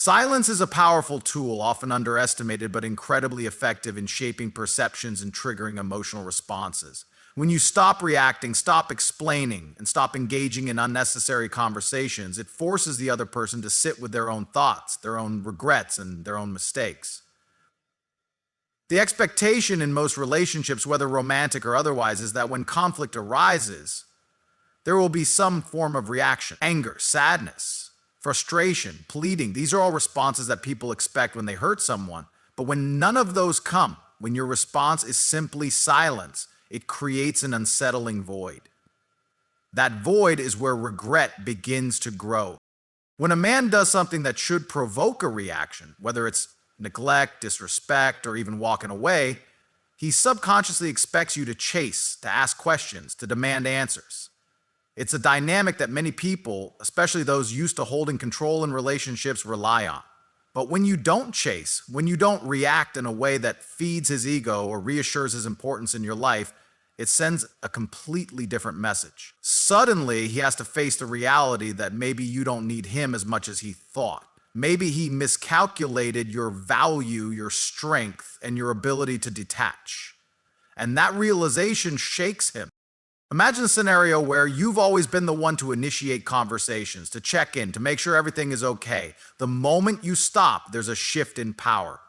Silence is a powerful tool, often underestimated but incredibly effective in shaping perceptions and triggering emotional responses. When you stop reacting, stop explaining, and stop engaging in unnecessary conversations, it forces the other person to sit with their own thoughts, their own regrets, and their own mistakes. The expectation in most relationships, whether romantic or otherwise, is that when conflict arises, there will be some form of reaction: anger, sadness, frustration, pleading. These are all responses that people expect when they hurt someone. But when none of those come, when your response is simply silence, it creates an unsettling void. That void is where regret begins to grow. When a man does something that should provoke a reaction, whether it's neglect, disrespect, or even walking away, he subconsciously expects you to chase, to ask questions, to demand answers. It's a dynamic that many people, especially those used to holding control in relationships, rely on. But when you don't chase, when you don't react in a way that feeds his ego or reassures his importance in your life, it sends a completely different message. Suddenly, he has to face the reality that maybe you don't need him as much as he thought. Maybe he miscalculated your value, your strength, and your ability to detach. And that realization shakes him. Imagine a scenario where you've always been the one to initiate conversations, to check in, to make sure everything is okay. The moment you stop, there's a shift in power.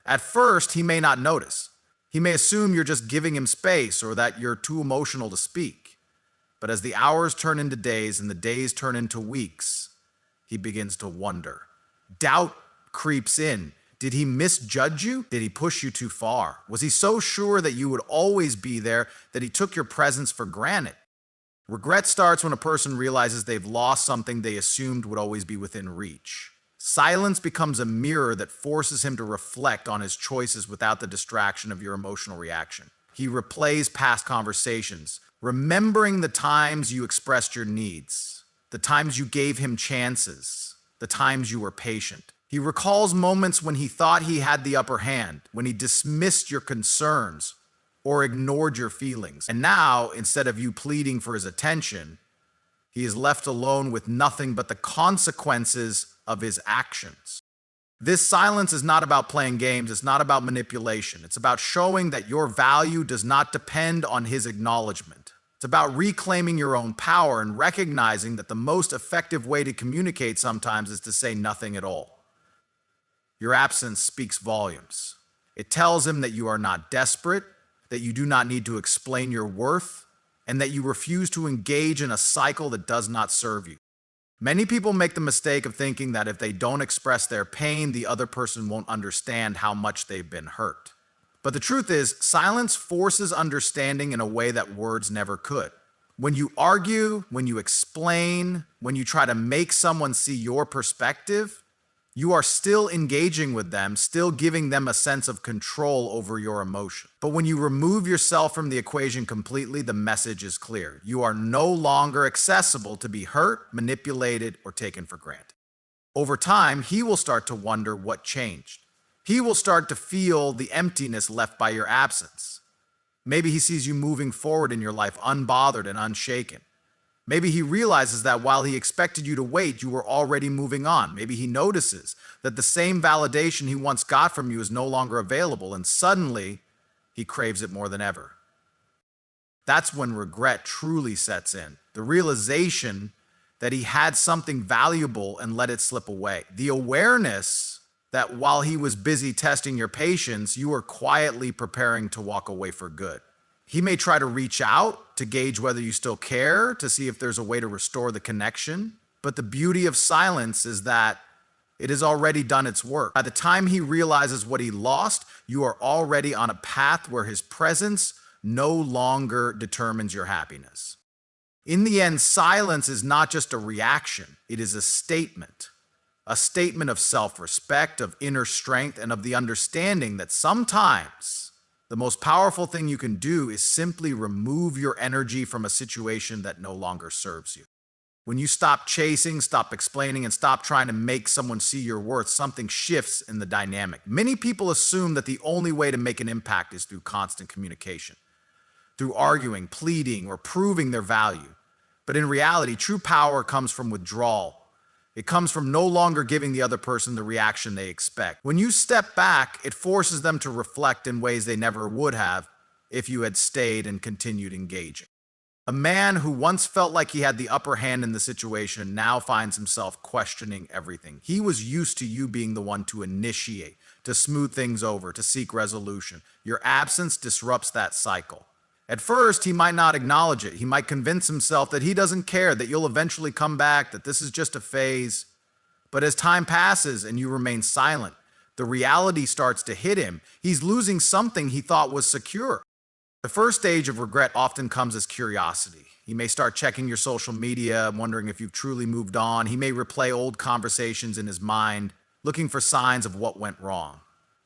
At first, he may not notice. He may assume you're just giving him space or that you're too emotional to speak. But as the hours turn into days and the days turn into weeks, he begins to wonder. Doubt creeps in. Did he misjudge you? Did he push you too far? Was he so sure that you would always be there that he took your presence for granted? Regret starts when a person realizes they've lost something they assumed would always be within reach. Silence becomes a mirror that forces him to reflect on his choices without the distraction of your emotional reaction. He replays past conversations, remembering the times you expressed your needs, the times you gave him chances, the times you were patient. He recalls moments when he thought he had the upper hand, when he dismissed your concerns or ignored your feelings. And now, instead of you pleading for his attention, he is left alone with nothing but the consequences of his actions. This silence is not about playing games. It's not about manipulation. It's about showing that your value does not depend on his acknowledgement. It's about reclaiming your own power and recognizing that the most effective way to communicate sometimes is to say nothing at all. Your absence speaks volumes. It tells him that you are not desperate, that you do not need to explain your worth, and that you refuse to engage in a cycle that does not serve you. Many people make the mistake of thinking that if they don't express their pain, the other person won't understand how much they've been hurt. But the truth is, silence forces understanding in a way that words never could. When you argue, when you explain, when you try to make someone see your perspective, you are still engaging with them, still giving them a sense of control over your emotion. But when you remove yourself from the equation completely, the message is clear. You are no longer accessible to be hurt, manipulated, or taken for granted. Over time, he will start to wonder what changed. He will start to feel the emptiness left by your absence. Maybe he sees you moving forward in your life unbothered and unshaken. Maybe he realizes that while he expected you to wait, you were already moving on. Maybe he notices that the same validation he once got from you is no longer available, and suddenly he craves it more than ever. That's when regret truly sets in. The realization that he had something valuable and let it slip away. The awareness that while he was busy testing your patience, you were quietly preparing to walk away for good. He may try to reach out to gauge whether you still care, to see if there's a way to restore the connection. But the beauty of silence is that it has already done its work. By the time he realizes what he lost, you are already on a path where his presence no longer determines your happiness. In the end, silence is not just a reaction, it is a statement of self-respect, of inner strength, and of the understanding that sometimes the most powerful thing you can do is simply remove your energy from a situation that no longer serves you. When you stop chasing, stop explaining, and stop trying to make someone see your worth, something shifts in the dynamic. Many people assume that the only way to make an impact is through constant communication, through arguing, pleading, or proving their value. But in reality, true power comes from withdrawal. It comes from no longer giving the other person the reaction they expect. When you step back, it forces them to reflect in ways they never would have if you had stayed and continued engaging. A man who once felt like he had the upper hand in the situation now finds himself questioning everything. He was used to you being the one to initiate, to smooth things over, to seek resolution. Your absence disrupts that cycle. At first, he might not acknowledge it. He might convince himself that he doesn't care, that you'll eventually come back, that this is just a phase. But as time passes and you remain silent, the reality starts to hit him. He's losing something he thought was secure. The first stage of regret often comes as curiosity. He may start checking your social media, wondering if you've truly moved on. He may replay old conversations in his mind, looking for signs of what went wrong.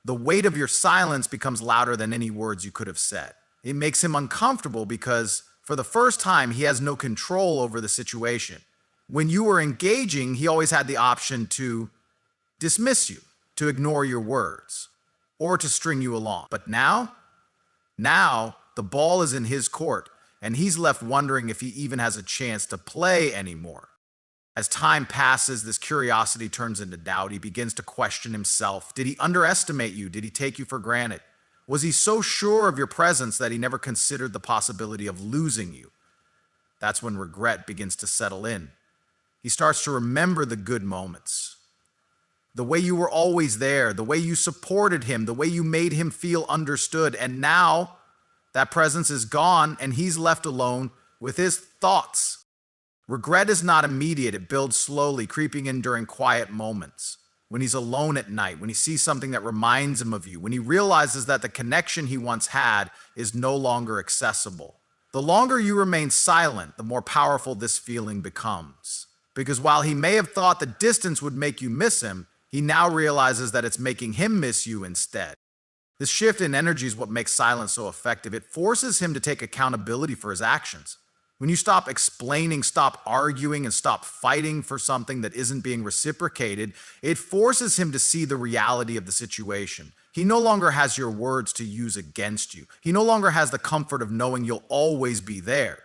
The weight of your silence becomes louder than any words you could have said. It makes him uncomfortable because, for the first time, he has no control over the situation. When you were engaging, he always had the option to dismiss you, to ignore your words, or to string you along. But now, the ball is in his court, and he's left wondering if he even has a chance to play anymore. As time passes, this curiosity turns into doubt. He begins to question himself. Did he underestimate you? Did he take you for granted? Was he so sure of your presence that he never considered the possibility of losing you? That's when regret begins to settle in. He starts to remember the good moments. The way you were always there, the way you supported him, the way you made him feel understood. And now that presence is gone and he's left alone with his thoughts. Regret is not immediate. It builds slowly, creeping in during quiet moments. When he's alone at night, when he sees something that reminds him of you, when he realizes that the connection he once had is no longer accessible. The longer you remain silent, the more powerful this feeling becomes. Because while he may have thought the distance would make you miss him, he now realizes that it's making him miss you instead. This shift in energy is what makes silence so effective. It forces him to take accountability for his actions. When you stop explaining, stop arguing, and stop fighting for something that isn't being reciprocated, it forces him to see the reality of the situation. He no longer has your words to use against you. He no longer has the comfort of knowing you'll always be there.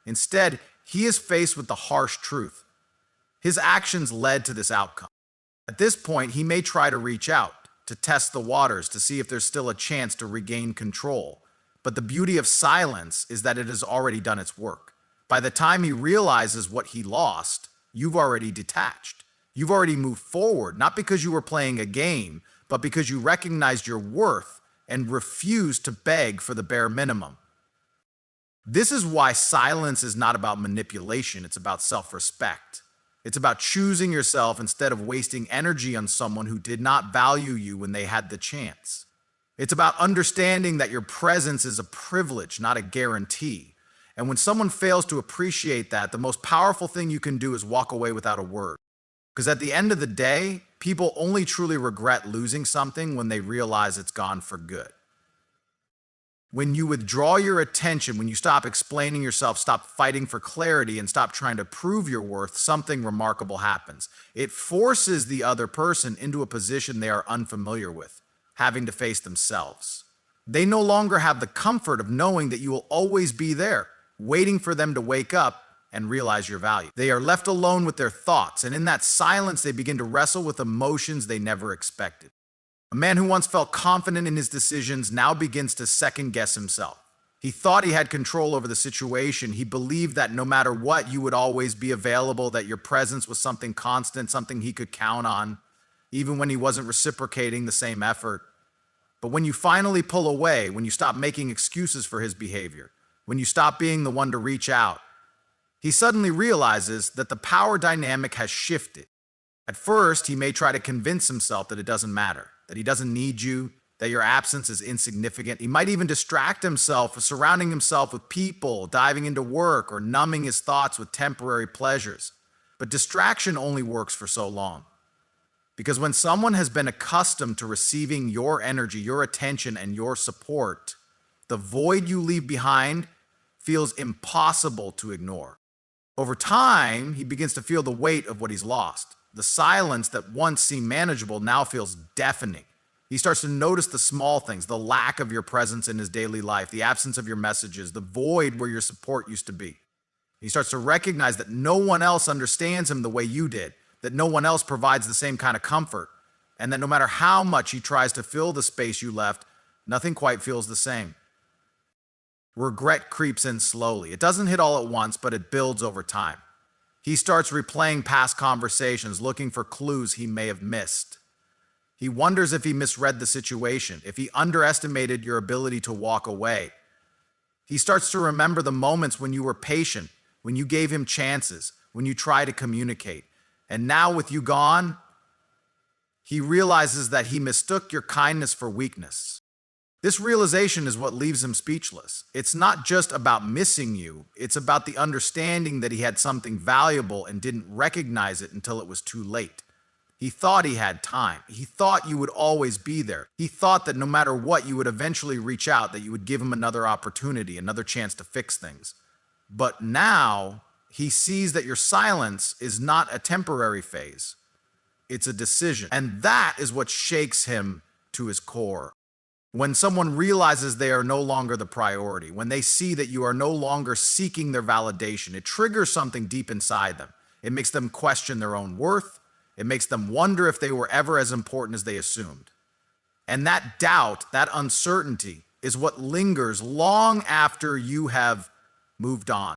Instead, he is faced with the harsh truth. His actions led to this outcome. At this point, he may try to reach out, to test the waters, to see if there's still a chance to regain control. But the beauty of silence is that it has already done its work. By the time he realizes what he lost, you've already detached. You've already moved forward, not because you were playing a game, but because you recognized your worth and refused to beg for the bare minimum. This is why silence is not about manipulation, it's about self-respect. It's about choosing yourself instead of wasting energy on someone who did not value you when they had the chance. It's about understanding that your presence is a privilege, not a guarantee. And when someone fails to appreciate that, the most powerful thing you can do is walk away without a word. Because at the end of the day, people only truly regret losing something when they realize it's gone for good. When you withdraw your attention, when you stop explaining yourself, stop fighting for clarity, and stop trying to prove your worth, something remarkable happens. It forces the other person into a position they are unfamiliar with, having to face themselves. They no longer have the comfort of knowing that you will always be there, waiting for them to wake up and realize your value. They are left alone with their thoughts, and in that silence, they begin to wrestle with emotions they never expected. A man who once felt confident in his decisions now begins to second-guess himself. He thought he had control over the situation. He believed that no matter what, you would always be available, that your presence was something constant, something he could count on, even when he wasn't reciprocating the same effort. But when you finally pull away, when you stop making excuses for his behavior, when you stop being the one to reach out, he suddenly realizes that the power dynamic has shifted. At first, he may try to convince himself that it doesn't matter, that he doesn't need you, that your absence is insignificant. He might even distract himself with surrounding himself with people, diving into work, or numbing his thoughts with temporary pleasures. But distraction only works for so long. Because when someone has been accustomed to receiving your energy, your attention, and your support, the void you leave behind feels impossible to ignore. Over time, he begins to feel the weight of what he's lost. The silence that once seemed manageable now feels deafening. He starts to notice the small things, the lack of your presence in his daily life, the absence of your messages, the void where your support used to be. He starts to recognize that no one else understands him the way you did, that no one else provides the same kind of comfort, and that no matter how much he tries to fill the space you left, nothing quite feels the same. Regret creeps in slowly. It doesn't hit all at once, but it builds over time. He starts replaying past conversations, looking for clues he may have missed. He wonders if he misread the situation, if he underestimated your ability to walk away. He starts to remember the moments when you were patient, when you gave him chances, when you tried to communicate. And now with you gone, he realizes that he mistook your kindness for weakness. This realization is what leaves him speechless. It's not just about missing you, it's about the understanding that he had something valuable and didn't recognize it until it was too late. He thought he had time. He thought you would always be there. He thought that no matter what, you would eventually reach out, that you would give him another opportunity, another chance to fix things. But now he sees that your silence is not a temporary phase. It's a decision. And that is what shakes him to his core. When someone realizes they are no longer the priority, when they see that you are no longer seeking their validation, it triggers something deep inside them. It makes them question their own worth. It makes them wonder if they were ever as important as they assumed. And that doubt, that uncertainty, is what lingers long after you have moved on.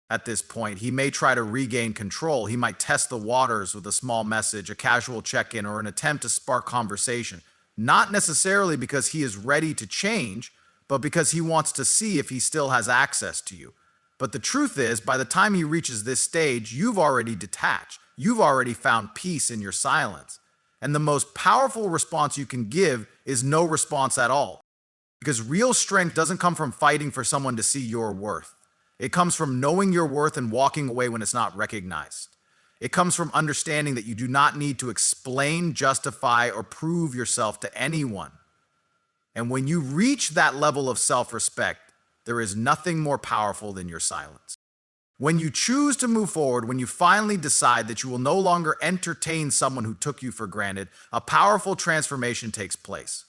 At this point, he may try to regain control. He might test the waters with a small message, a casual check-in, or an attempt to spark conversation. Not necessarily because he is ready to change, but because he wants to see if he still has access to you. But the truth is, by the time he reaches this stage, you've already detached. You've already found peace in your silence. And the most powerful response you can give is no response at all. Because real strength doesn't come from fighting for someone to see your worth. It comes from knowing your worth and walking away when it's not recognized. It comes from understanding that you do not need to explain, justify, or prove yourself to anyone. And when you reach that level of self-respect, there is nothing more powerful than your silence. When you choose to move forward, when you finally decide that you will no longer entertain someone who took you for granted, a powerful transformation takes place.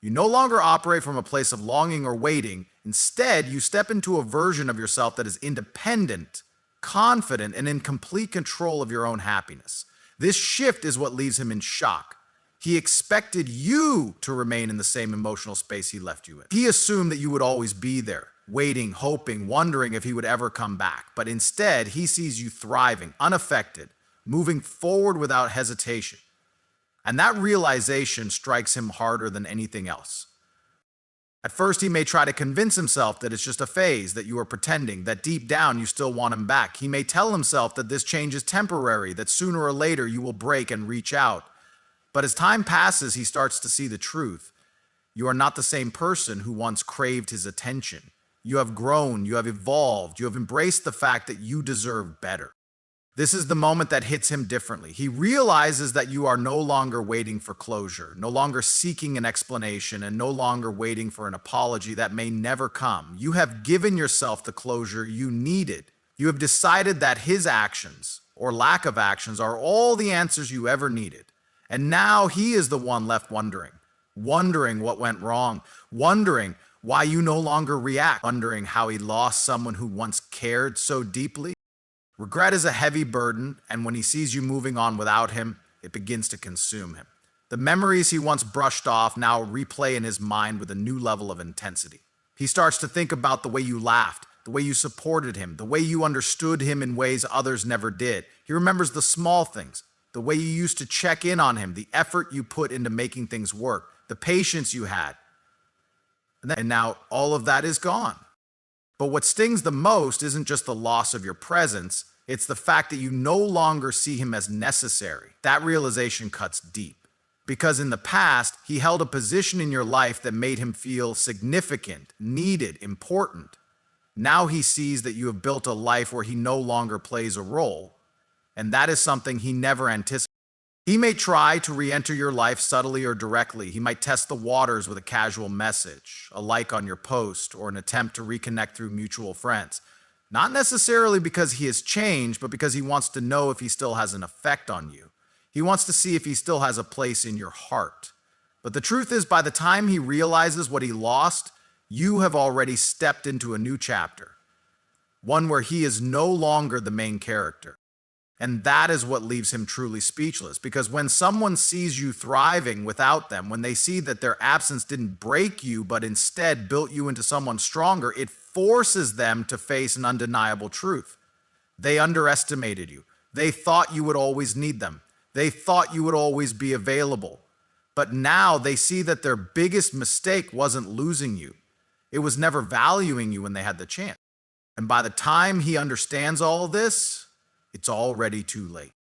You no longer operate from a place of longing or waiting. Instead, you step into a version of yourself that is independent, confident, and in complete control of your own happiness. This shift is what leaves him in shock. He expected you to remain in the same emotional space he left you in. He assumed that you would always be there, waiting, hoping, wondering if he would ever come back. But instead, he sees you thriving, unaffected, moving forward without hesitation. And that realization strikes him harder than anything else. At first, he may try to convince himself that it's just a phase, that you are pretending, that deep down you still want him back. He may tell himself that this change is temporary, that sooner or later you will break and reach out. But as time passes, he starts to see the truth. You are not the same person who once craved his attention. You have grown, you have evolved, you have embraced the fact that you deserve better. This is the moment that hits him differently. He realizes that you are no longer waiting for closure, no longer seeking an explanation, and no longer waiting for an apology that may never come. You have given yourself the closure you needed. You have decided that his actions, or lack of actions, are all the answers you ever needed. And now he is the one left wondering what went wrong, wondering why you no longer react, wondering how he lost someone who once cared so deeply. Regret is a heavy burden, and when he sees you moving on without him, it begins to consume him. The memories he once brushed off now replay in his mind with a new level of intensity. He starts to think about the way you laughed, the way you supported him, the way you understood him in ways others never did. He remembers the small things, the way you used to check in on him, the effort you put into making things work, the patience you had. And now all of that is gone. But what stings the most isn't just the loss of your presence, it's the fact that you no longer see him as necessary. That realization cuts deep. Because in the past, he held a position in your life that made him feel significant, needed, important. Now he sees that you have built a life where he no longer plays a role, and that is something he never anticipated. He may try to re-enter your life subtly or directly. He might test the waters with a casual message, a like on your post, or an attempt to reconnect through mutual friends. Not necessarily because he has changed, but because he wants to know if he still has an effect on you. He wants to see if he still has a place in your heart. But the truth is, by the time he realizes what he lost, you have already stepped into a new chapter. One where he is no longer the main character. And that is what leaves him truly speechless. Because when someone sees you thriving without them, when they see that their absence didn't break you, but instead built you into someone stronger, it forces them to face an undeniable truth. They underestimated you. They thought you would always need them. They thought you would always be available. But now they see that their biggest mistake wasn't losing you. It was never valuing you when they had the chance. And by the time he understands all of this, it's already too late.